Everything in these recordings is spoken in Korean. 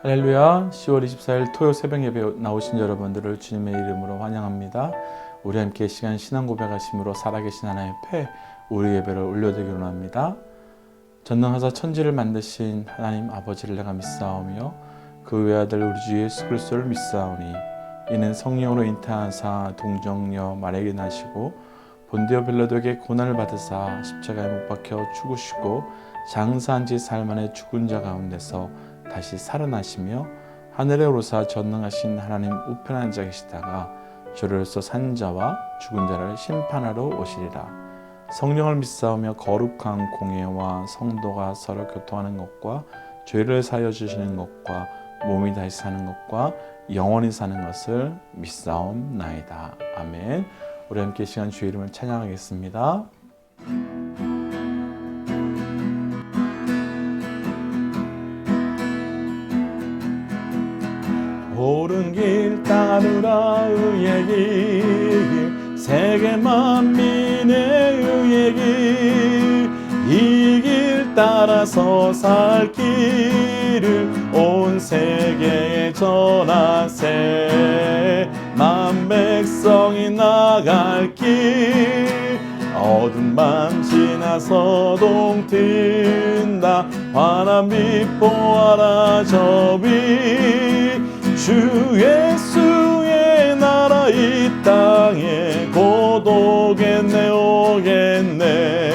할렐루야. 10월 24일 토요 새벽 예배 나오신 여러분들을 주님의 이름으로 환영합니다. 우리 함께 시간 신앙 고백하심으로 살아계신 하나님 앞에 우리 예배를 올려드리기로 합니다. 전능하사 천지를 만드신 하나님 아버지를 내가 믿사오며 그 외아들 우리 주 예수 그리스도를 믿사오니 이는 성령으로 잉태하사 동정녀 마리아에게 나시고 본디오 빌라도에게 고난을 받으사 십자가에 못 박혀 죽으시고 장사한 지 사흘 만에 죽은 자 가운데서 다시 살아나시며 하늘에 오르사 전능하신 하나님 우편에 앉아 계시다가 저로서 산 자와 죽은 자를 심판하러 오시리라. 성령을 믿사오며 거룩한 공예와 성도가 서로 교통하는 것과 죄를 사하여 주시는 것과 몸이 다시 사는 것과 영원히 사는 것을 믿사옵나이다. 아멘. 우리 함께 시간 주의 이름을 찬양하겠습니다. 옳은 길 따르라 의의 길 세계 만민의 의의 길 이 길 따라서 살 길을 온 세계에 전하세 만 백성이 나갈 길 어둠만 지나서 동튼다 환한 빛 보아라 저비 주 예수의 나라 이 땅에 곧 오겠네 오겠네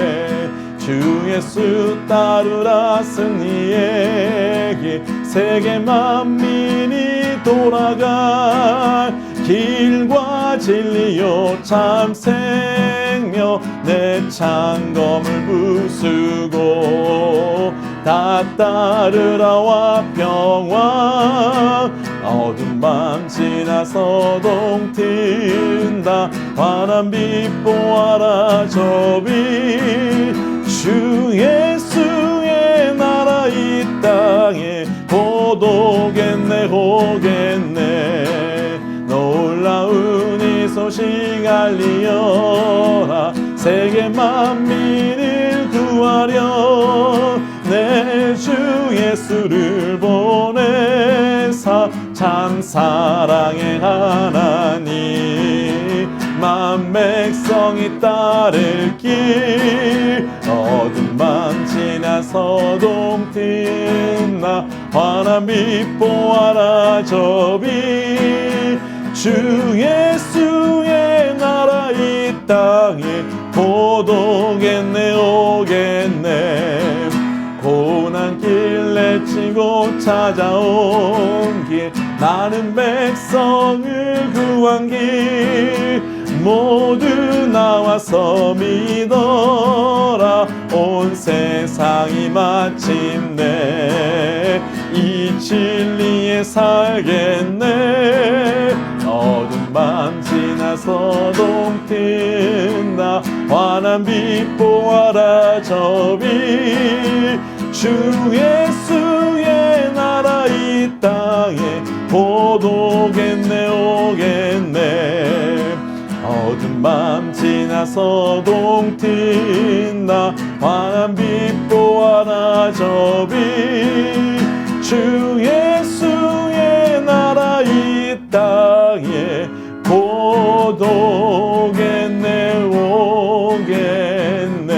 주 예수 따르라 승리의 길 세계 만민이 돌아갈 길과 진리요 참 생명 내 창검을 부수고 다 따르라와 평화 어두운 밤 지나서 동튼다 환한 빛 보아라 저비 주 예수의 나라 이 땅에 곧 오겠네 오겠네 놀라운 이 소식 알리어라 세계 만민을 구하려 내 주 예수를 보내사 참 사랑의 하나님 만 백성이 따를 길 어두운 밤 지나서 동튼다 환한 빛 보아라 저비 주 예수의 나라 이 땅에 곧 오겠네 오겠네 고난길 내치고 찾아온 길 많은 백성을 구한 길 모두 나와서 믿어라 온 세상이 마침내 이 진리에 살겠네 어두운 밤 지나서 동튼다 환한 빛 보아라 저비 주 예수의 나라 이 땅에 곧 오겠네 오겠네 어두운 밤 지나서 동튼다 환한 빛 보아라 저비 주 예수의 나라 이 땅에 곧 오겠네 오겠네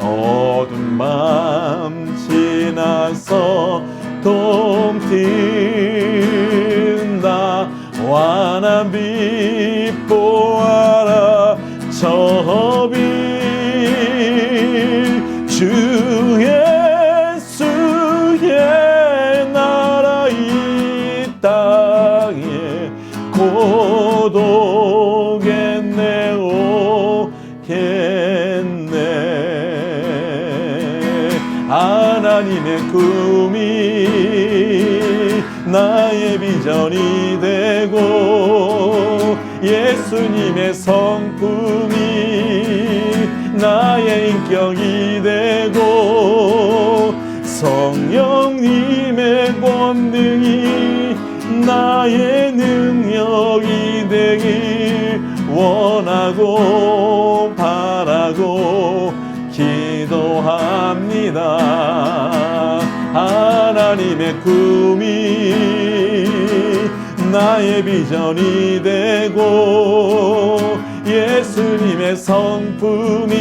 어두운 밤 지나서 동튼다 환한 빛 보아라 저비 주 예수의 나라 이 땅에 곧 오겠네 오겠네 하나님의 꿈이 나의 비전이 되고 예수님의 성품이 나의 인격이 되고 성령님의 권능이 나의 능력이 되길 원하고 바라고 기도합니다. 하나님의 꿈이 나의 비전이 되고 예수님의 성품이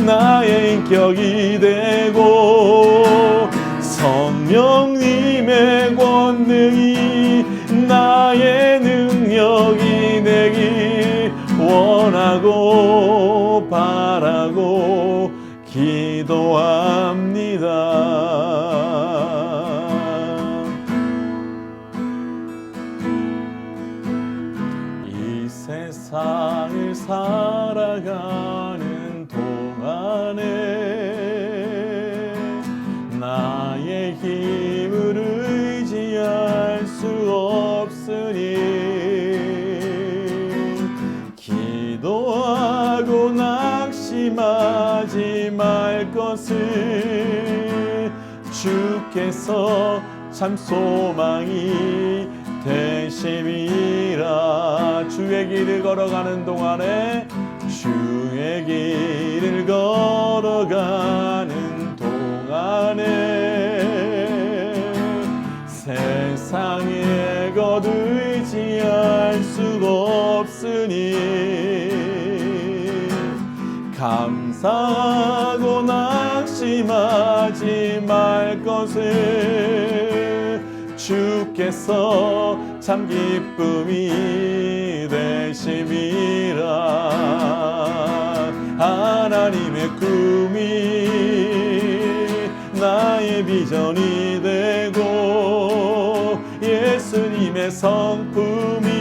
나의 인격이 되고 성령님의 권능이 나의 능력이 되길 원하고 바라고 기도합니다. 이 세상을 살아가는 동안에 나의 힘을 의지할 수 없으니 기도하고 낙심하지 말 것을 주께서 참 소망이 되심이라. 주의 길을 걸어가는 동안에 주의 길을 걸어가는 동안에 세상에 것 의지할 수가 없으니 감사하고 낙심하지 말 것을 주께서 참 기쁨이 되심이라. 하나님의 꿈이 나의 비전이 되고 예수님의 성품이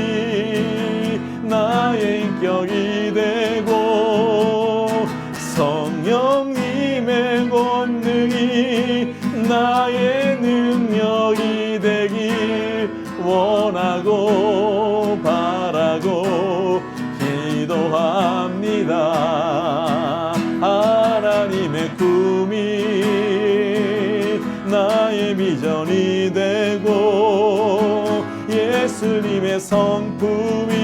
나의 인격이 되고 성령님의 권능이 나의 능력이 되길 원하고 바라고 기도합니다. 하나님의 꿈이 나의 비전이 되고 예수님의 성품이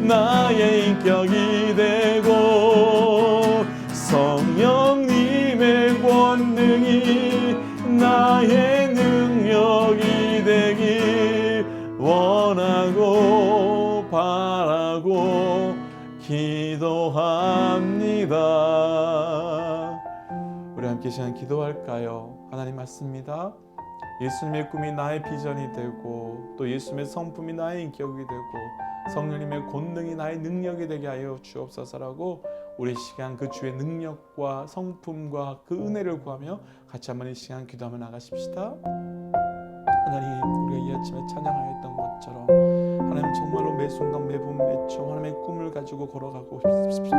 나의 인격이 되고 성령님의 권능이 나의 능력이 되길 원하고 바라고 기도합니다. 우리 함께 시간 기도할까요? 하나님 맞습니다. 예수님의 꿈이 나의 비전이 되고 또 예수님의 성품이 나의 인격이 되고 성령님의 권능이 나의 능력이 되게 하여 주옵소서라고 우리 시간 그 주의 능력과 성품과 그 은혜를 구하며 같이 한번 이 시간 기도하며 나가십시다. 하나님, 우리가 이 아침에 찬양하였던 것처럼 하나님 정말로 매 순간 매분 매초 하나님의 꿈을 가지고 걸어가고 싶습니다.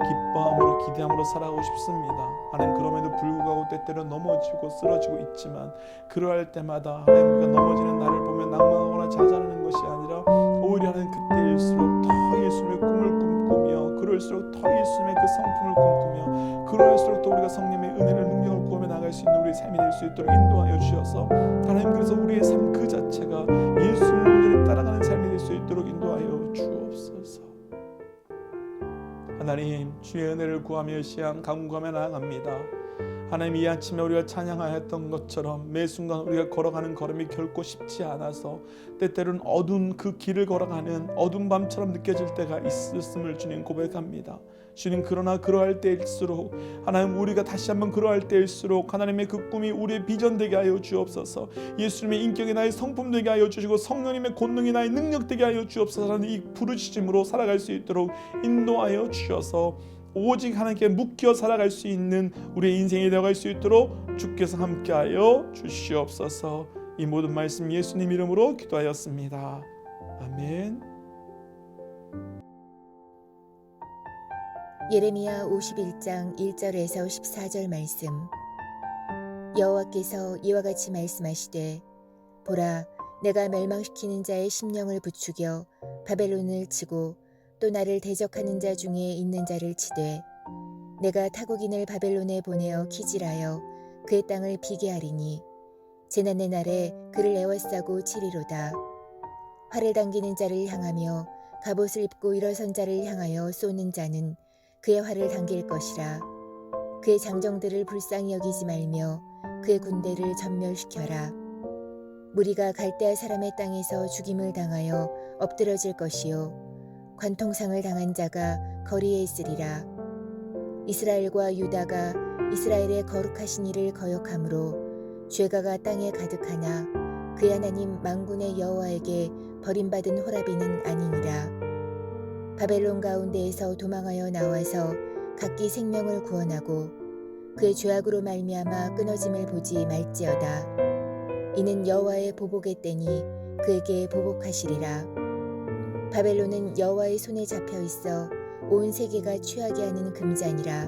기뻐함으로 기대함으로 살아가고 싶습니다. 하나님, 그럼에도 불구하고 때때로 넘어지고 쓰러지고 있지만 그러할 때마다 하나님 우리가 넘어지는 나를 보며 낭망하거나 자잘하는 것이 아니라 오히려 하나님 그때일수록 더 예수님의 꿈을 꿈꾸며 그럴수록 더 예수님의 그 성품을 꿈꾸며 그럴수록 더 우리가 성령의 은혜를 능력을 구하며 나갈 수 있는 우리의 삶이 될 수 있도록 인도하여 주셔서 하나님, 그래서 우리의 삶 그 자체가 예수님을 온전히 따라가는 삶이 될 수 있도록 인도하여 주옵소서. 하나님, 주의 은혜를 구하며 시간 간구하며 나아갑니다. 하나님, 이 아침에 우리가 찬양하였던 것처럼 매 순간 우리가 걸어가는 걸음이 결코 쉽지 않아서 때때로는 어두운 그 길을 걸어가는 어두운 밤처럼 느껴질 때가 있었음을 주님 고백합니다. 주님, 그러나 그러할 때일수록 하나님, 우리가 다시 한번 그러할 때일수록 하나님의 그 꿈이 우리의 비전 되게 하여 주옵소서. 예수님의 인격이 나의 성품 되게 하여 주시고 성령님의 권능이 나의 능력 되게 하여 주옵소서라는 이 부르짖음으로 살아갈 수 있도록 인도하여 주셔서 오직 하나님께 묶여 살아갈 수 있는 우리의 인생이 되어갈 수 있도록 주께서 함께하여 주시옵소서. 이 모든 말씀 예수님 이름으로 기도하였습니다. 아멘. 예레미야 51장 1절에서 14절 말씀. 여호와께서 이와 같이 말씀하시되, 보라, 내가 멸망시키는 자의 심령을 부추겨 바벨론을 치고 또 나를 대적하는 자 중에 있는 자를 치되 내가 타국인을 바벨론에 보내어 기질하여 그의 땅을 비게 하리니 재난의 날에 그를 에워싸고 치리로다. 활을 당기는 자를 향하며 갑옷을 입고 일어선 자를 향하여 쏘는 자는 그의 활을 당길 것이라. 그의 장정들을 불쌍히 여기지 말며 그의 군대를 전멸시켜라. 무리가 갈대아 사람의 땅에서 죽임을 당하여 엎드러질 것이요 관통상을 당한 자가 거리에 있으리라. 이스라엘과 유다가 이스라엘의 거룩하신 이를 거역함으로 죄가가 땅에 가득하나 그의 하나님 만군의 여호와에게 버림받은 호라비는 아니니라. 바벨론 가운데에서 도망하여 나와서 각기 생명을 구원하고 그의 죄악으로 말미암아 끊어짐을 보지 말지어다. 이는 여호와의 보복의 때니 그에게 보복하시리라. 바벨론은 여호와의 손에 잡혀 있어 온 세계가 취하게 하는 금잔이라.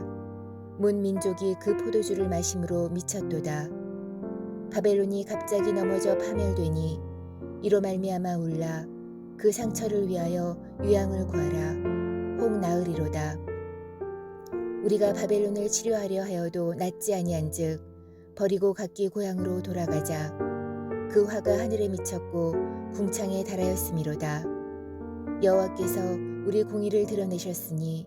문 민족이 그 포도주를 마심으로 미쳤도다. 바벨론이 갑자기 넘어져 파멸되니 이로 말미암아 울라. 그 상처를 위하여 유양을 구하라. 혹 나으리로다. 우리가 바벨론을 치료하려 하여도 낫지 아니한즉 버리고 각기 고향으로 돌아가자. 그 화가 하늘에 미쳤고 궁창에 달하였음이로다. 여호와께서 우리 공의를 드러내셨으니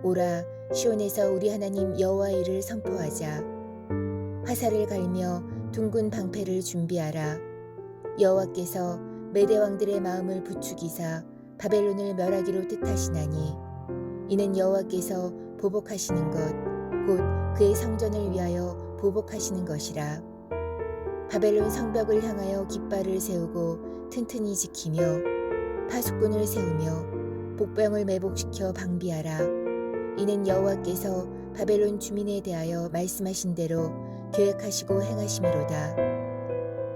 오라 시온에서 우리 하나님 여호와의 일을 선포하자. 화살을 갈며 둥근 방패를 준비하라. 여호와께서 메대 왕들의 마음을 부추기사 바벨론을 멸하기로 뜻하시나니 이는 여호와께서 보복하시는 것 곧 그의 성전을 위하여 보복하시는 것이라. 바벨론 성벽을 향하여 깃발을 세우고 튼튼히 지키며 파수꾼을 세우며 복병을 매복시켜 방비하라. 이는 여호와께서 바벨론 주민에 대하여 말씀하신 대로 계획하시고 행하심이로다.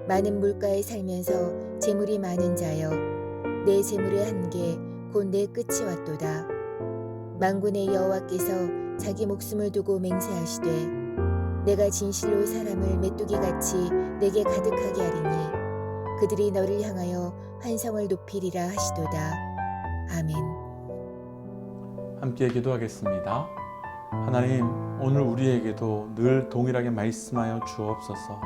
많은 물가에 살면서 재물이 많은 자여 내 재물의 한계 곧 내 끝이 왔도다. 만군의 여호와께서 자기 목숨을 두고 맹세하시되 내가 진실로 사람을 메뚜기같이 내게 가득하게 하리니 그들이 너를 향하여 환성을 높이리라 하시도다. 아멘. 함께 기도하겠습니다. 하나님, 오늘 우리에게도 늘 동일하게 말씀하여 주옵소서.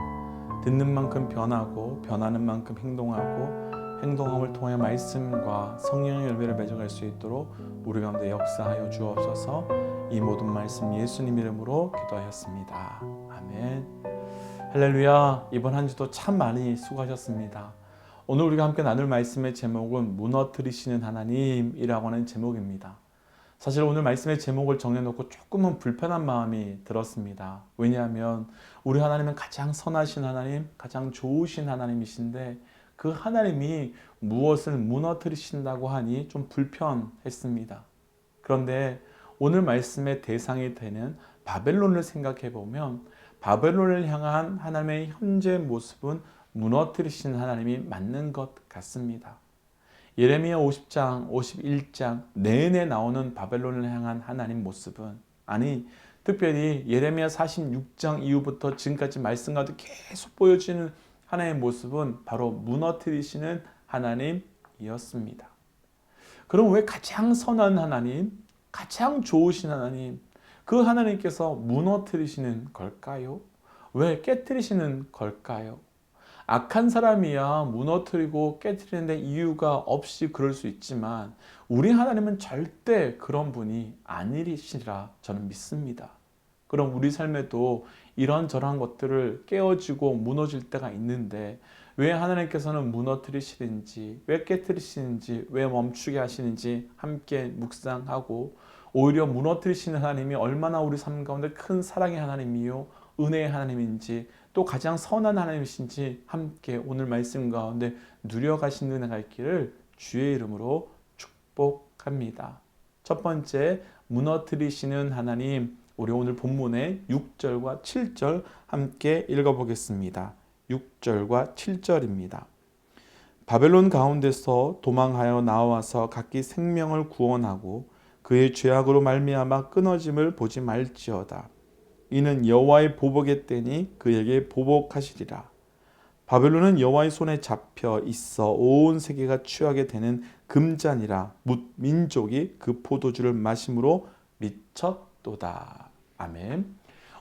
듣는 만큼 변하고 변하는 만큼 행동하고 행동함을 통해 말씀과 성령의 열매를 맺어갈 수 있도록 우리 가운데 역사하여 주옵소서. 이 모든 말씀 예수님 이름으로 기도하였습니다. 아멘. 할렐루야. 이번 한 주도 참 많이 수고하셨습니다. 오늘 우리가 함께 나눌 말씀의 제목은 무너뜨리시는 하나님이라고 하는 제목입니다. 사실 오늘 말씀의 제목을 정해놓고 조금은 불편한 마음이 들었습니다. 왜냐하면 우리 하나님은 가장 선하신 하나님, 가장 좋으신 하나님이신데 그 하나님이 무엇을 무너뜨리신다고 하니 좀 불편했습니다. 그런데 오늘 말씀의 대상이 되는 바벨론을 생각해 보면 바벨론을 향한 하나님의 현재 모습은 무너뜨리신 하나님이 맞는 것 같습니다. 예레미야 50장, 51장 내내 나오는 바벨론을 향한 하나님 모습은 특별히 예레미야 46장 이후부터 지금까지 말씀 가운데 계속 보여지는 하나님의 모습은 바로 무너뜨리시는 하나님이었습니다. 그럼 왜 가장 선한 하나님, 가장 좋으신 하나님, 그 하나님께서 무너뜨리시는 걸까요? 왜 깨뜨리시는 걸까요? 악한 사람이야 무너뜨리고 깨뜨리는데 이유가 없이 그럴 수 있지만 우리 하나님은 절대 그런 분이 아니시리라 저는 믿습니다. 그럼 우리 삶에도 이런저런 것들을 깨어지고 무너질 때가 있는데 왜 하나님께서는 무너뜨리시는지, 왜 깨뜨리시는지, 왜 멈추게 하시는지 함께 묵상하고 오히려 무너뜨리시는 하나님이 얼마나 우리 삶 가운데 큰 사랑의 하나님이요 은혜의 하나님인지 또 가장 선한 하나님이신지 함께 오늘 말씀 가운데 누려가시는 은혜가 있기를 주의 이름으로 축복합니다. 첫 번째, 무너뜨리시는 하나님, 우리 오늘 본문의 6절과 7절 함께 읽어보겠습니다. 6절과 7절입니다. 바벨론 가운데서 도망하여 나와서 각기 생명을 구원하고 그의 죄악으로 말미암아 끊어짐을 보지 말지어다. 이는 여호와의 보복의 때니 그에게 보복하시리라. 바벨론은 여호와의 손에 잡혀 있어 온 세계가 취하게 되는 금잔이라 뭇 민족이 그 포도주를 마심으로 미쳤도다. 아멘.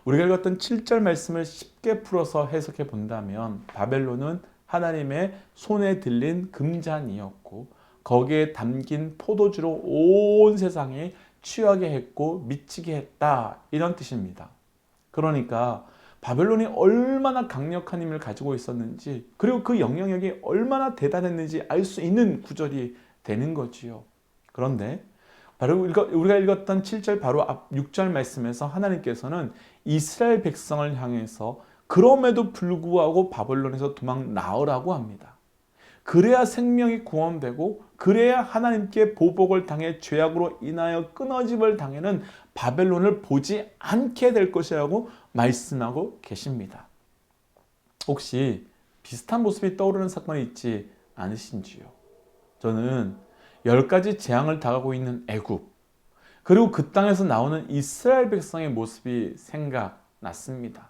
우리가 읽었던 7절 말씀을 쉽게 풀어서 해석해 본다면 바벨론은 하나님의 손에 들린 금잔이었고 거기에 담긴 포도주로 온 세상에 취하게 했고 미치게 했다 이런 뜻입니다. 그러니까 바벨론이 얼마나 강력한 힘을 가지고 있었는지, 그리고 그 영향력이 얼마나 대단했는지 알 수 있는 구절이 되는 거지요. 그런데 바로 우리가 읽었던 7절 바로 앞 6절 말씀에서 하나님께서는 이스라엘 백성을 향해서 그럼에도 불구하고 바벨론에서 도망 나오라고 합니다. 그래야 생명이 구원되고, 그래야 하나님께 보복을 당해 죄악으로 인하여 끊어짐을 당하는 바벨론을 보지 않게 될 것이라고 말씀하고 계십니다. 혹시 비슷한 모습이 떠오르는 사건이 있지 않으신지요? 저는 10가지 재앙을 당하고 있는 애굽, 그리고 그 땅에서 나오는 이스라엘 백성의 모습이 생각났습니다.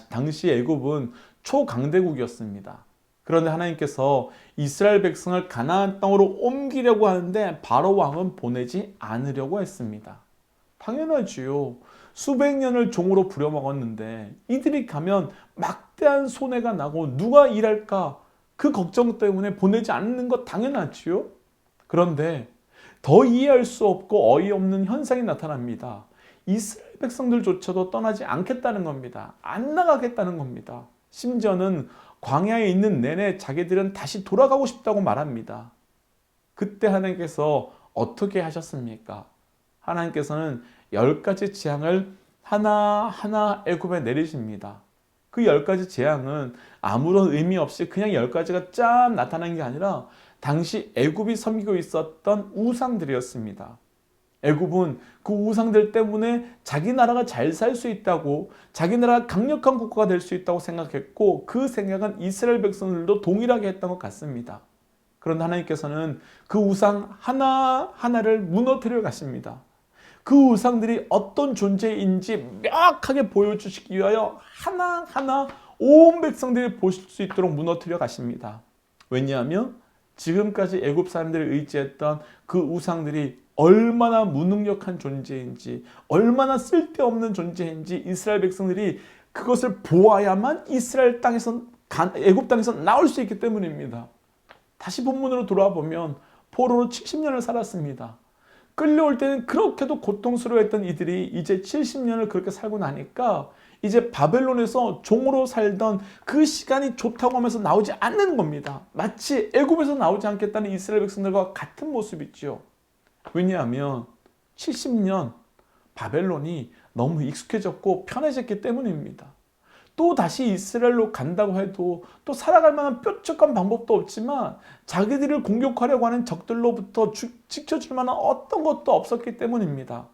당시 애굽은 초강대국이었습니다. 그런데 하나님께서 이스라엘 백성을 가나안 땅으로 옮기려고 하는데 바로 왕은 보내지 않으려고 했습니다. 당연하지요. 수백 년을 종으로 부려먹었는데 이들이 가면 막대한 손해가 나고 누가 일할까? 그 걱정 때문에 보내지 않는 것 당연하지요. 그런데 더 이해할 수 없고 어이없는 현상이 나타납니다. 이스라엘 백성들조차도 떠나지 않겠다는 겁니다. 안 나가겠다는 겁니다. 심지어는 광야에 있는 내내 자기들은 다시 돌아가고 싶다고 말합니다. 그때 하나님께서 어떻게 하셨습니까? 하나님께서는 10가지 재앙을 하나하나 애굽에 내리십니다. 그 10가지 재앙은 아무런 의미 없이 그냥 10가지가 쫙 나타난 게 아니라 당시 애굽이 섬기고 있었던 우상들이었습니다. 애굽은 그 우상들 때문에 자기 나라가 잘 살 수 있다고, 자기 나라가 강력한 국가가 될 수 있다고 생각했고, 그 생각은 이스라엘 백성들도 동일하게 했던 것 같습니다. 그런데 하나님께서는 그 우상 하나하나를 무너뜨려 가십니다. 그 우상들이 어떤 존재인지 명확하게 보여주시기 위하여 하나하나 온 백성들이 보실 수 있도록 무너뜨려 가십니다. 왜냐하면 지금까지 애굽 사람들을 의지했던 그 우상들이 얼마나 무능력한 존재인지, 얼마나 쓸데없는 존재인지 이스라엘 백성들이 그것을 보아야만 이스라엘 땅에서, 애굽 땅에서 나올 수 있기 때문입니다. 다시 본문으로 돌아와 보면 포로로 70년을 살았습니다. 끌려올 때는 그렇게도 고통스러워했던 이들이 이제 70년을 그렇게 살고 나니까 이제 바벨론에서 종으로 살던 그 시간이 좋다고 하면서 나오지 않는 겁니다. 마치 애굽에서 나오지 않겠다는 이스라엘 백성들과 같은 모습이지요. 왜냐하면 70년 바벨론이 너무 익숙해졌고 편해졌기 때문입니다. 또 다시 이스라엘로 간다고 해도 또 살아갈 만한 뾰족한 방법도 없지만 자기들을 공격하려고 하는 적들로부터 지켜줄 만한 어떤 것도 없었기 때문입니다.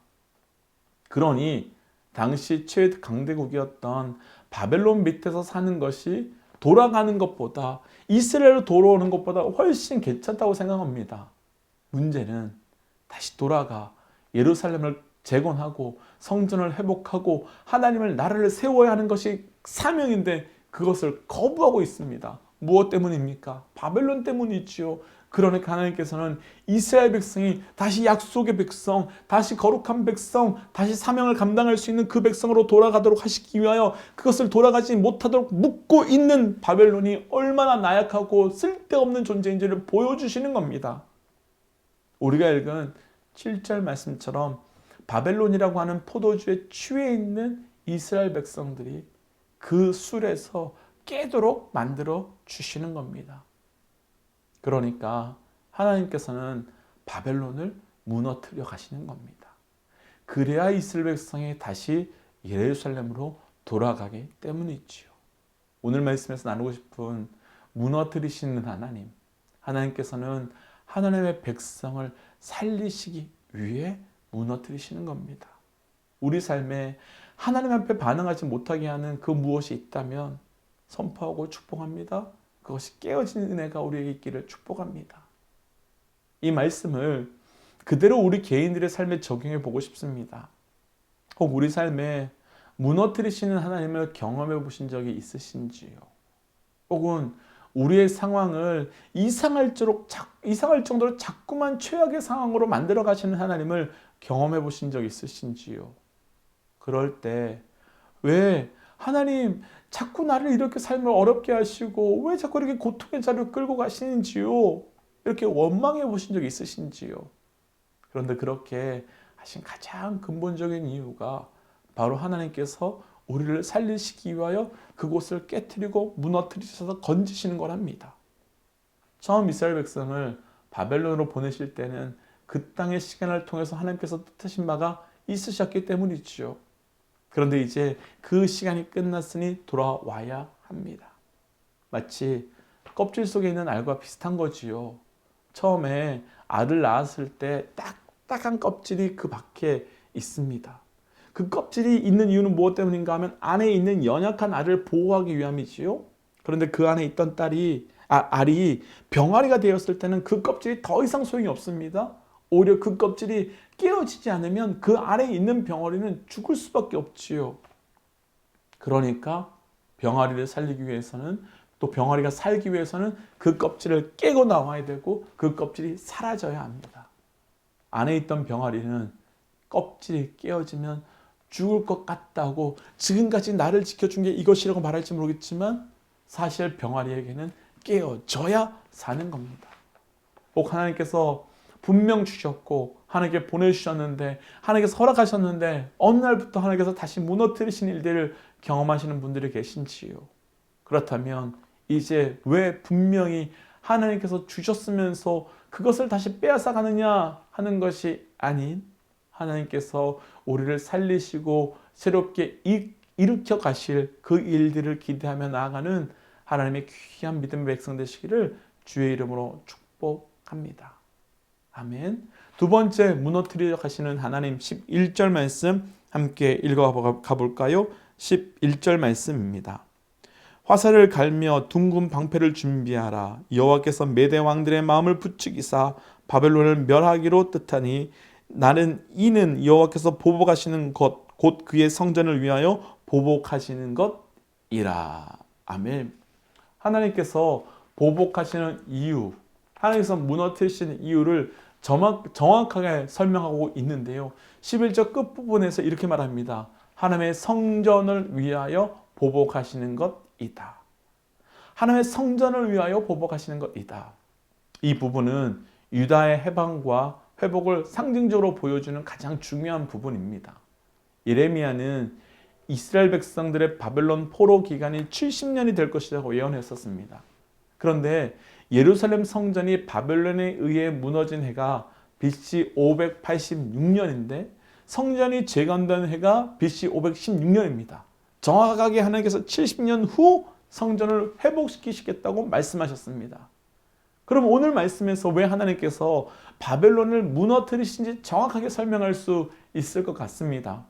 그러니 당시 최강대국이었던 바벨론 밑에서 사는 것이 돌아가는 것보다, 이스라엘로 돌아오는 것보다 훨씬 괜찮다고 생각합니다. 문제는 다시 돌아가 예루살렘을 재건하고 성전을 회복하고 하나님의 나라를 세워야 하는 것이 사명인데 그것을 거부하고 있습니다. 무엇 때문입니까? 바벨론 때문이지요. 그러니까 하나님께서는 이스라엘 백성이 다시 약속의 백성, 다시 거룩한 백성, 다시 사명을 감당할 수 있는 그 백성으로 돌아가도록 하시기 위하여 그것을 돌아가지 못하도록 묶고 있는 바벨론이 얼마나 나약하고 쓸데없는 존재인지를 보여주시는 겁니다. 우리가 읽은 7절 말씀처럼 바벨론이라고 하는 포도주에 취해 있는 이스라엘 백성들이 그 술에서 깨도록 만들어 주시는 겁니다. 그러니까 하나님께서는 바벨론을 무너뜨려 가시는 겁니다. 그래야 이스라엘 백성이 다시 예루살렘으로 돌아가기 때문이지요. 오늘 말씀에서 나누고 싶은 무너뜨리시는 하나님, 하나님께서는 하나님의 백성을 살리시기 위해 무너뜨리시는 겁니다. 우리 삶에 하나님 앞에 반응하지 못하게 하는 그 무엇이 있다면 선포하고 축복합니다. 그것이 깨어진 은혜가 우리에게 있기를 축복합니다. 이 말씀을 그대로 우리 개인들의 삶에 적용해 보고 싶습니다. 혹 우리 삶에 무너뜨리시는 하나님을 경험해 보신 적이 있으신지요? 혹은 우리의 상황을 이상할 정도로 자꾸만 최악의 상황으로 만들어 가시는 하나님을 경험해 보신 적 있으신지요? 그럴 때 왜 하나님 자꾸 나를 이렇게 삶을 어렵게 하시고 왜 자꾸 이렇게 고통의 자리로 끌고 가시는지요? 이렇게 원망해 보신 적 있으신지요? 그런데 그렇게 하신 가장 근본적인 이유가 바로 하나님께서 우리를 살리시기 위하여 그곳을 깨뜨리고 무너뜨리셔서 건지시는 거랍니다. 처음 이스라엘 백성을 바벨론으로 보내실 때는 그 땅의 시간을 통해서 하나님께서 뜻하신 바가 있으셨기 때문이지요. 그런데 이제 그 시간이 끝났으니 돌아와야 합니다. 마치 껍질 속에 있는 알과 비슷한 거지요. 처음에 알을 낳았을 때 딱딱한 껍질이 그 밖에 있습니다. 그 껍질이 있는 이유는 무엇 때문인가 하면 안에 있는 연약한 알을 보호하기 위함이지요. 그런데 그 안에 있던 알이 병아리가 되었을 때는 그 껍질이 더 이상 소용이 없습니다. 오히려 그 껍질이 깨어지지 않으면 그 안에 있는 병아리는 죽을 수밖에 없지요. 그러니까 병아리를 살리기 위해서는, 또 병아리가 살기 위해서는 그 껍질을 깨고 나와야 되고 그 껍질이 사라져야 합니다. 안에 있던 병아리는 껍질이 깨어지면 죽을 것 같다고 지금까지 나를 지켜준 게 이것이라고 말할지 모르겠지만 사실 병아리에게는 깨어져야 사는 겁니다. 꼭 하나님께서 분명 주셨고 하나님께 보내주셨는데 하나님께서 허락하셨는데 어느 날부터 하나님께서 다시 무너뜨리신 일들을 경험하시는 분들이 계신지요. 그렇다면 이제 왜 분명히 하나님께서 주셨으면서 그것을 다시 빼앗아 가느냐 하는 것이 아닌, 하나님께서 우리를 살리시고 새롭게 일으켜 가실 그 일들을 기대하며 나아가는 하나님의 귀한 믿음의 백성 되시기를 주의 이름으로 축복합니다. 아멘. 두 번째 무너뜨려 가시는 하나님, 11절 말씀 함께 읽어가 볼까요? 11절 말씀입니다. 화살을 갈며 둥근 방패를 준비하라. 여호와께서 메대 왕들의 마음을 부추기사 바벨론을 멸하기로 뜻하니 이는 여호와께서 보복하시는 것, 곧 그의 성전을 위하여 보복하시는 것이라. 아멘. 하나님께서 보복하시는 이유, 하나님께서 무너뜨리시는 이유를 정확하게 설명하고 있는데요. 11절 끝부분에서 이렇게 말합니다. 하나님의 성전을 위하여 보복하시는 것이다. 하나님의 성전을 위하여 보복하시는 것이다. 이 부분은 유다의 해방과 회복을 상징적으로 보여주는 가장 중요한 부분입니다. 예레미야는 이스라엘 백성들의 바벨론 포로 기간이 70년이 될 것이라고 예언했었습니다. 그런데 예루살렘 성전이 바벨론에 의해 무너진 해가 BC 586년인데 성전이 재건된 해가 BC 516년입니다. 정확하게 하나님께서 70년 후 성전을 회복시키시겠다고 말씀하셨습니다. 그럼 오늘 말씀에서 왜 하나님께서 바벨론을 무너뜨리신지 정확하게 설명할 수 있을 것 같습니다.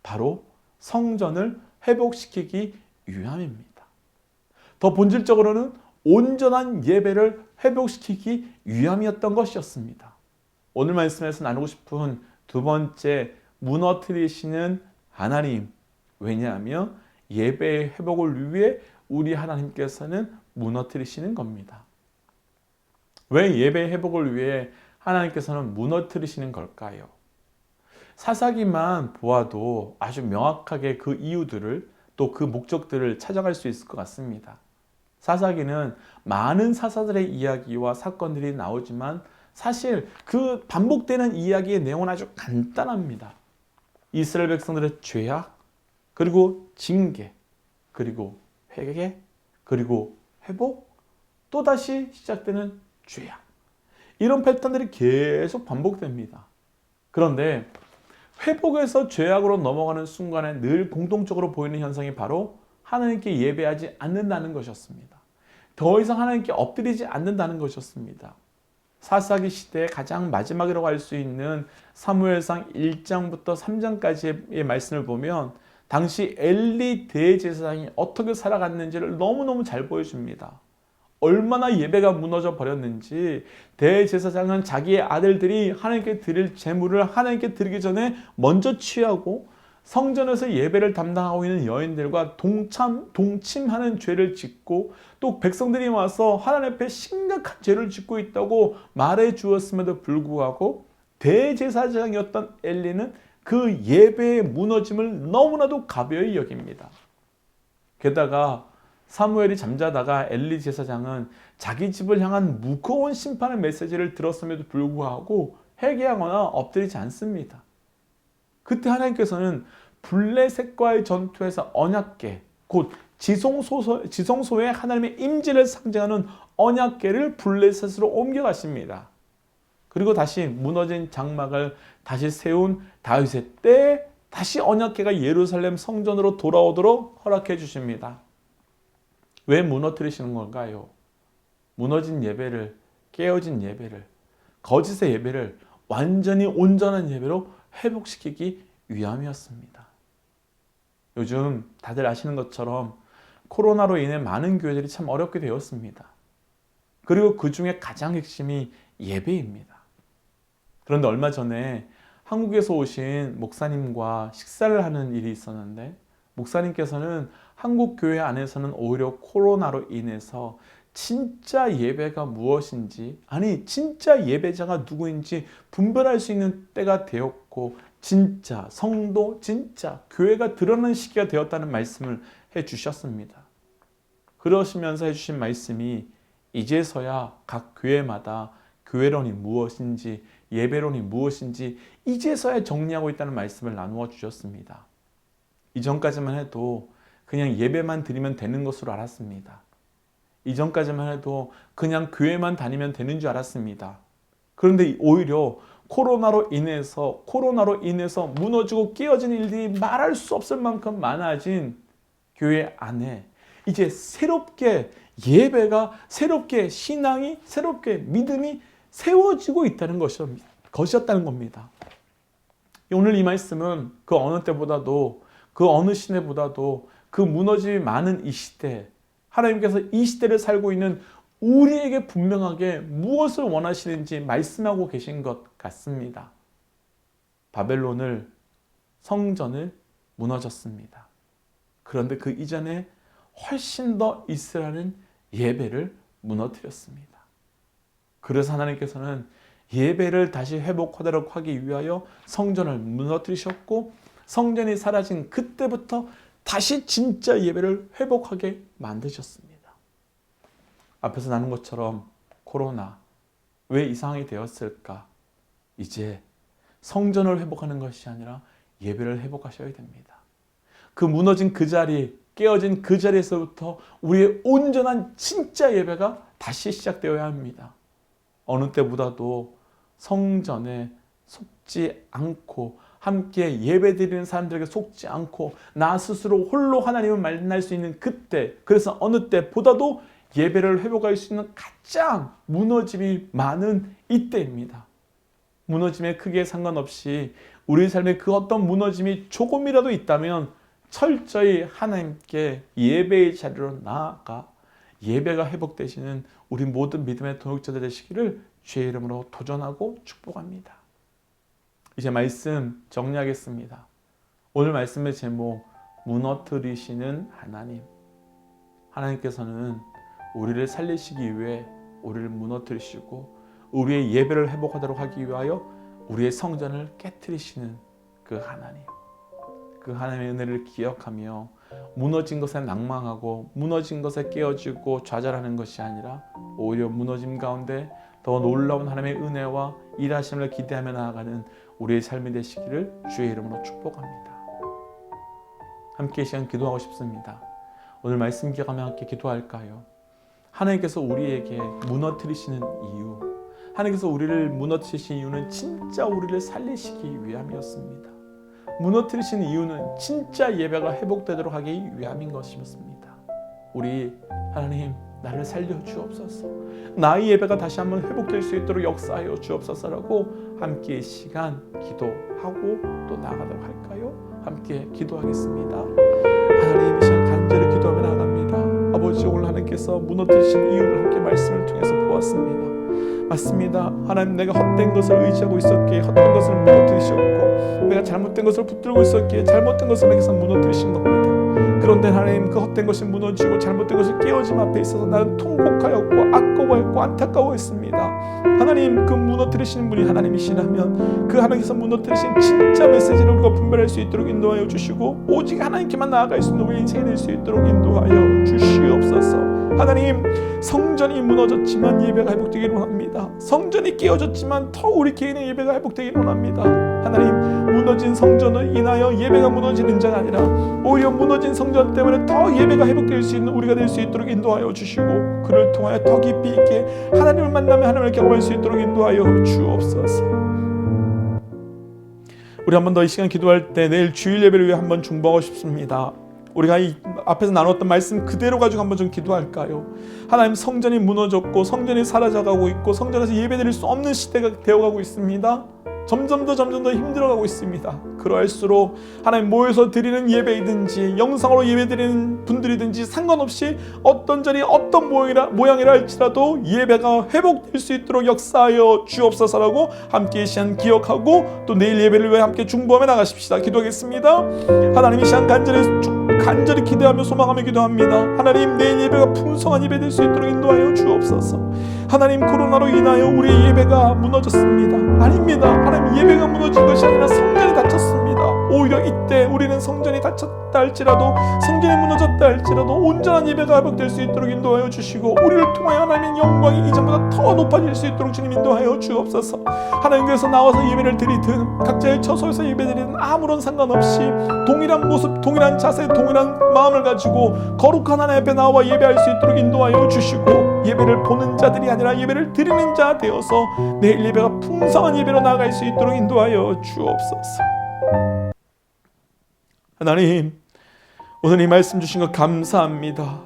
바로 성전을 회복시키기 위함입니다. 더 본질적으로는 온전한 예배를 회복시키기 위함이었던 것이었습니다. 오늘 말씀에서 나누고 싶은 두 번째 무너뜨리시는 하나님, 왜냐하면 예배의 회복을 위해 우리 하나님께서는 무너뜨리시는 겁니다. 왜 예배의 회복을 위해 하나님께서는 무너뜨리시는 걸까요? 사사기만 보아도 아주 명확하게 그 이유들을, 또 그 목적들을 찾아갈 수 있을 것 같습니다. 사사기는 많은 사사들의 이야기와 사건들이 나오지만 사실 그 반복되는 이야기의 내용은 아주 간단합니다. 이스라엘 백성들의 죄악, 그리고 징계, 그리고 회개, 그리고 회복, 또다시 시작되는 죄악. 이런 패턴들이 계속 반복됩니다. 그런데 회복에서 죄악으로 넘어가는 순간에 늘 공통적으로 보이는 현상이 바로 하나님께 예배하지 않는다는 것이었습니다. 더 이상 하나님께 엎드리지 않는다는 것이었습니다. 사사기 시대의 가장 마지막이라고 할 수 있는 사무엘상 1장부터 3장까지의 말씀을 보면 당시 엘리 대제사장이 어떻게 살아갔는지를 너무너무 잘 보여줍니다. 얼마나 예배가 무너져 버렸는지 대제사장은 자기의 아들들이 하나님께 드릴 제물을 하나님께 드리기 전에 먼저 취하고 성전에서 예배를 담당하고 있는 여인들과 동침하는 죄를 짓고 또 백성들이 와서 하나님 앞에 심각한 죄를 짓고 있다고 말해 주었음에도 불구하고 대제사장이었던 엘리는 그 예배의 무너짐을 너무나도 가벼이 여깁니다. 게다가 사무엘이 잠자다가 엘리 제사장은 자기 집을 향한 무거운 심판의 메시지를 들었음에도 불구하고 회개하거나 엎드리지 않습니다. 그때 하나님께서는 블레셋과의 전투에서 언약궤, 곧 지성소의 하나님의 임재를 상징하는 언약궤를 블레셋으로 옮겨가십니다. 그리고 다시 무너진 장막을 다시 세운 다윗의 때 다시 언약궤가 예루살렘 성전으로 돌아오도록 허락해 주십니다. 왜 무너뜨리시는 건가요? 무너진 예배를, 깨어진 예배를, 거짓의 예배를 완전히 온전한 예배로 회복시키기 위함이었습니다. 요즘 다들 아시는 것처럼 코로나로 인해 많은 교회들이 참 어렵게 되었습니다. 그리고 그 중에 가장 핵심이 예배입니다. 그런데 얼마 전에 한국에서 오신 목사님과 식사를 하는 일이 있었는데, 목사님께서는 한국 교회 안에서는 오히려 코로나로 인해서 진짜 예배가 무엇인지, 아니 진짜 예배자가 누구인지 분별할 수 있는 때가 되었고, 진짜 성도, 진짜 교회가 드러나는 시기가 되었다는 말씀을 해주셨습니다. 그러시면서 해주신 말씀이 이제서야 각 교회마다 교회론이 무엇인지, 예배론이 무엇인지 이제서야 정리하고 있다는 말씀을 나누어 주셨습니다. 이전까지만 해도 그냥 예배만 드리면 되는 것으로 알았습니다. 이전까지만 해도 그냥 교회만 다니면 되는 줄 알았습니다. 그런데 오히려 코로나로 인해서 무너지고 깨어진 일들이 말할 수 없을 만큼 많아진 교회 안에 이제 새롭게 예배가, 새롭게 신앙이, 새롭게 믿음이 세워지고 있다는 것이었다는 겁니다. 오늘 이 말씀은 그 어느 때보다도, 그 어느 시대보다도 그 무너짐이 많은 이 시대, 하나님께서 이 시대를 살고 있는 우리에게 분명하게 무엇을 원하시는지 말씀하고 계신 것 같습니다. 바벨론을, 성전을 무너졌습니다. 그런데 그 이전에 훨씬 더 이스라엘은 예배를 무너뜨렸습니다. 그래서 하나님께서는 예배를 다시 회복하도록 하기 위하여 성전을 무너뜨리셨고, 성전이 사라진 그때부터 다시 진짜 예배를 회복하게 만드셨습니다. 앞에서 나눈 것처럼 코로나 왜 이 상황이 되었을까? 이제 성전을 회복하는 것이 아니라 예배를 회복하셔야 됩니다. 그 무너진 그 자리, 깨어진 그 자리에서부터 우리의 온전한 진짜 예배가 다시 시작되어야 합니다. 어느 때보다도 성전에 속지 않고, 함께 예배드리는 사람들에게 속지 않고, 나 스스로 홀로 하나님을 만날 수 있는 그때, 그래서 어느 때보다도 예배를 회복할 수 있는 가장 무너짐이 많은 이때입니다. 무너짐에 크기에 상관없이 우리 삶에 그 어떤 무너짐이 조금이라도 있다면 철저히 하나님께 예배의 자리로 나아가 예배가 회복되시는 우리 모든 믿음의 동역자들 되시기를 주의 이름으로 도전하고 축복합니다. 이제 말씀 정리하겠습니다. 오늘 말씀의 제목, 무너뜨리시는 하나님. 하나님께서는 우리를 살리시기 위해 우리를 무너뜨리시고 우리의 예배를 회복하도록 하기 위하여 우리의 성전을 깨트리시는 그 하나님. 그 하나님의 은혜를 기억하며 무너진 것에 낭망하고 무너진 것에 깨어지고 좌절하는 것이 아니라 오히려 무너짐 가운데 더 놀라운 하나님의 은혜와 일하심을 기대하며 나아가는 우리의 삶이 되시기를 주의 이름으로 축복합니다. 함께 이 시간 기도하고 싶습니다. 오늘 말씀 기억하며 함께 기도할까요? 하나님께서 우리에게 무너뜨리시는 이유, 하나님께서 우리를 무너뜨리신 이유는 진짜 우리를 살리시기 위함이었습니다. 무너뜨리신 이유는 진짜 예배가 회복되도록 하기 위함인 것이었습니다. 우리 하나님, 나를 살려 주옵소서, 나의 예배가 다시 한번 회복될 수 있도록 역사하여 주옵소서라고 함께 이 시간 기도하고 또 나아가도록 할까요? 함께 기도하겠습니다. 하나님, 이 시간 간절히 기도하며 나아갑니다. 아버지, 오늘 하나님께서 무너뜨리신 이유를 함께 말씀을 통해서 보았습니다. 맞습니다. 하나님, 내가 헛된 것을 의지하고 있었기에 헛된 것을 무너뜨리셨고, 내가 잘못된 것을 붙들고 있었기에 잘못된 것을 내게서 무너뜨리신 겁니다. 그런데 하나님, 그 헛된 것이 무너지고 잘못된 것이 깨어짐 앞에 있어서 나는 통곡하였고 아까워했고 안타까워했습니다. 하나님, 그 무너뜨리시는 분이 하나님이시라면 그 하나님께서 무너뜨리신 진짜 메시지를 우리가 분별할 수 있도록 인도하여 주시고 오직 하나님께만 나아갈 수 있는 우리 인생이 될 수 있도록 인도하여 주시옵소서. 하나님, 성전이 무너졌지만 예배가 회복되기를 원합니다. 성전이 깨어졌지만 더 우리 개인의 예배가 회복되기를 원합니다. 하나님, 무너진 성전을 인하여 예배가 무너지는 자가 아니라 오히려 무너진 성전 때문에 더 예배가 회복될 수 있는 우리가 될 수 있도록 인도하여 주시고, 그를 통하여 더 깊이 있게 하나님을 만나며 하나님을 경험할 수 있도록 인도하여 주옵소서. 우리 한 번 더 이 시간 기도할 때 내일 주일 예배를 위해 한번 중보하고 싶습니다. 우리가 이 앞에서 나눴던 말씀 그대로 가지고 한번 좀 기도할까요? 하나님, 성전이 무너졌고 성전이 사라져가고 있고 성전에서 예배드릴 수 없는 시대가 되어가고 있습니다. 점점 더 힘들어가고 있습니다. 그러할수록 하나님, 모여서 드리는 예배이든지 영상으로 예배드리는 분들이든지 상관없이 어떤 자리 어떤 모양이라 할지라도 예배가 회복될 수 있도록 역사하여 주옵소서라고 함께 이 시간 기억하고 또 내일 예배를 위해 함께 중보하며 나가십시다. 기도하겠습니다. 하나님, 이 시간 간절히 기대하며 소망하며 기도합니다. 하나님, 내일 예배가 풍성한 예배 될 수 있도록 인도하여 주옵소서. 하나님, 코로나로 인하여 우리의 예배가 무너졌습니다. 아닙니다. 하나님, 예배가 무너진 것이 아니라 성전이 다쳤습니다. 오히려 이때 우리는 성전이 다쳤다 할지라도, 성전이 무너졌다 할지라도 온전한 예배가 회복될 수 있도록 인도하여 주시고, 우리를 통하여 하나님의 영광이 이전보다 더 높아질 수 있도록 주님 인도하여 주옵소서. 하나님께서 나와서 예배를 드리든 각자의 처소에서 예배드리든 아무런 상관없이 동일한 모습, 동일한 자세, 동일한 마음을 가지고 거룩한 하나님 앞에 나와 예배할 수 있도록 인도하여 주시고, 예배를 보는 자들이 아니라 예배를 드리는 자 되어서 내일 예배가 풍성한 예배로 나아갈 수 있도록 인도하여 주옵소서. 하나님, 오늘 이 말씀 주신 것 감사합니다.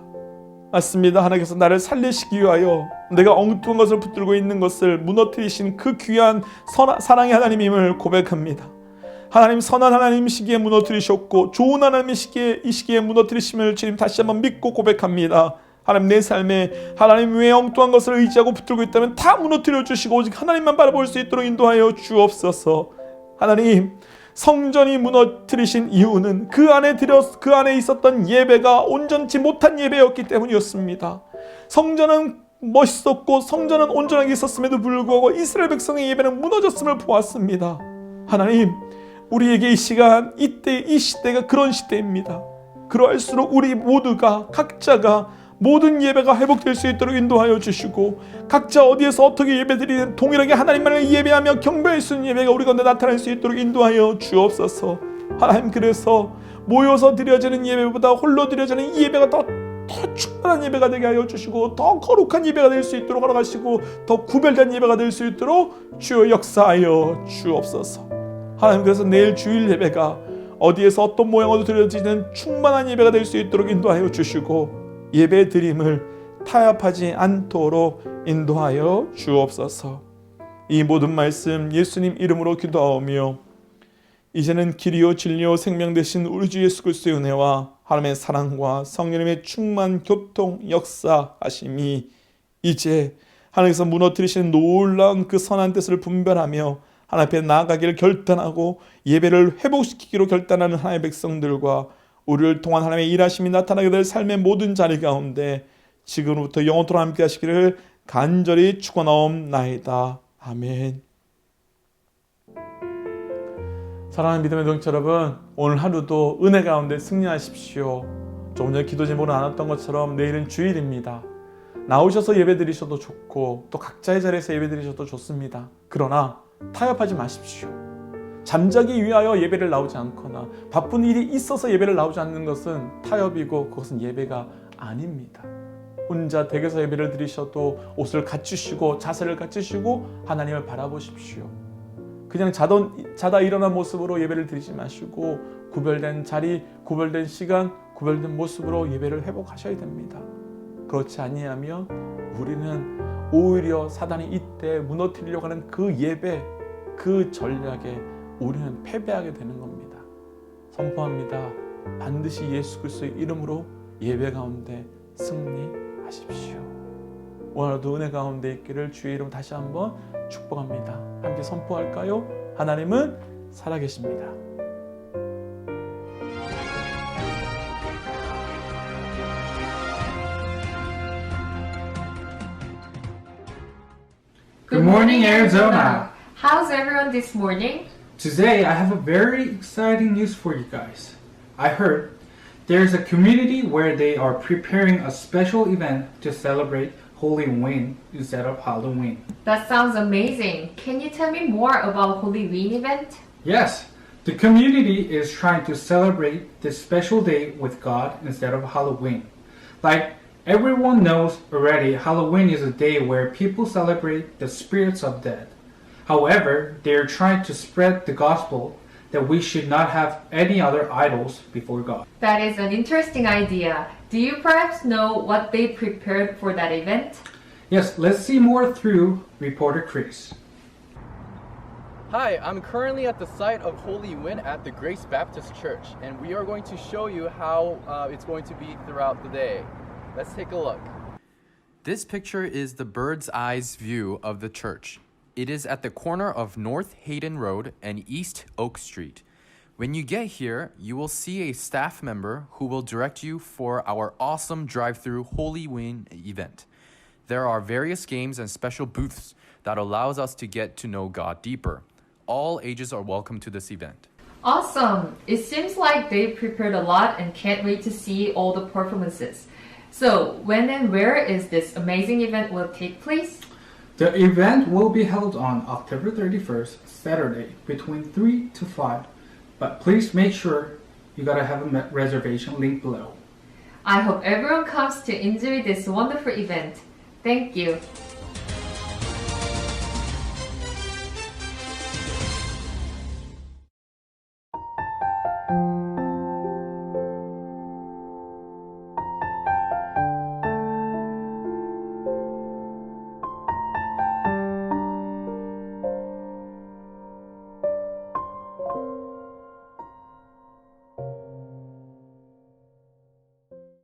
맞습니다. 하나님께서 나를 살리시기 위하여 내가 엉뚱한 것을 붙들고 있는 것을 무너뜨리신 그 귀한 사랑의 하나님임을 고백합니다. 하나님, 선한 하나님이시기에 무너뜨리셨고 좋은 하나님이시기에 이 시기에 무너뜨리심을 주님 다시 한번 믿고 고백합니다. 하나님, 내 삶에 하나님 외에 엉뚱한 것을 의지하고 붙들고 있다면 다 무너뜨려 주시고 오직 하나님만 바라볼 수 있도록 인도하여 주옵소서. 하나님, 성전이 무너뜨리신 이유는 그 안에 있었던 예배가 온전치 못한 예배였기 때문이었습니다. 성전은 멋있었고 성전은 온전하게 있었음에도 불구하고 이스라엘 백성의 예배는 무너졌음을 보았습니다. 하나님, 우리에게 이 시간, 이때, 이 시대가 그런 시대입니다. 그러할수록 우리 모두가 각자가 모든 예배가 회복될 수 있도록 인도하여 주시고, 각자 어디에서 어떻게 예배드리든 동일하게 하나님만을 예배하며 경배할 수 있는 예배가 우리 가운데 나타날 수 있도록 인도하여 주옵소서. 하나님, 그래서 모여서 드려지는 예배보다 홀로 드려지는 이 예배가 더 충만한 예배가 되게 하여 주시고, 더 거룩한 예배가 될 수 있도록 허락하시고, 더 구별된 예배가 될 수 있도록 주여 역사하여 주옵소서. 하나님, 그래서 내일 주일 예배가 어디에서 어떤 모양으로 드려지는 충만한 예배가 될 수 있도록 인도하여 주시고, 예배 드림을 타협하지 않도록 인도하여 주옵소서. 이 모든 말씀 예수님 이름으로 기도하오며, 이제는 길이요 진리요 생명 되신 우리 주 예수 그리스도의 은혜와 하나님의 사랑과 성령님의 충만 교통 역사하심이 이제 하나님께서 무너뜨리시는 놀라운 그 선한 뜻을 분별하며 하나님 앞에 나아가기를 결단하고 예배를 회복시키기로 결단하는 하나님의 백성들과 우리를 통한 하나님의 일하심이 나타나게 될 삶의 모든 자리 가운데 지금부터 영원토록 함께 하시기를 간절히 축원하옵나이다. 아멘. 사랑하는 믿음의 동체 여러분, 오늘 하루도 은혜 가운데 승리하십시오. 조금 전에 기도 제목으로 나눴던 것처럼 내일은 주일입니다. 나오셔서 예배드리셔도 좋고 또 각자의 자리에서 예배드리셔도 좋습니다. 그러나 타협하지 마십시오. 잠자기 위하여 예배를 나오지 않거나 바쁜 일이 있어서 예배를 나오지 않는 것은 타협이고 그것은 예배가 아닙니다. 혼자 댁에서 예배를 드리셔도 옷을 갖추시고 자세를 갖추시고 하나님을 바라보십시오. 그냥 자다 일어난 모습으로 예배를 드리지 마시고 구별된 자리, 구별된 시간, 구별된 모습으로 예배를 회복하셔야 됩니다. 그렇지 아니하면 우리는 오히려 사단이 이때 무너뜨리려고 하는 그 예배, 그 전략에 우리는 패배하게 되는 겁니다. 선포합니다. 반드시 예수 그리스도의 이름으로 예배 가운데 승리하십시오. 오늘도 은혜 가운데 있기를 주의 이름 다시 한번 축복합니다. 함께 선포할까요? 하나님은 살아계십니다. Good morning, Arizona. How's everyone this morning? Today, I have a very exciting news for you guys. I heard There's a community where they are preparing a special event to celebrate Holy Win instead of Halloween. That sounds amazing. Can you tell me more about Holy Win event? Yes, the community is trying to celebrate this special day with God instead of Halloween. Like everyone knows already, Halloween is a day where people celebrate the spirits of dead. However, they are trying to spread the gospel that we should not have any other idols before God. That is an interesting idea. Do you perhaps know what they prepared for that event? Yes, let's see more through reporter Chris. Hi, I'm currently at the site of Holy Win at the Grace Baptist Church, and we are going to show you how it's going to be throughout the day. Let's take a look. This picture is the bird's eyes view of the church. It is at the corner of North Hayden Road and East Oak Street. When you get here, you will see a staff member who will direct you for our awesome drive-through Holy Win event. There are various games and special booths that allows us to get to know God deeper. All ages are welcome to this event. Awesome! It seems like they prepared a lot and can't wait to see all the performances. So, when and where is this amazing event will take place? The event will be held on October 31st, Saturday, between 3 to 5. But please make sure you gotta have a reservation link below. I hope everyone comes to enjoy this wonderful event. Thank you.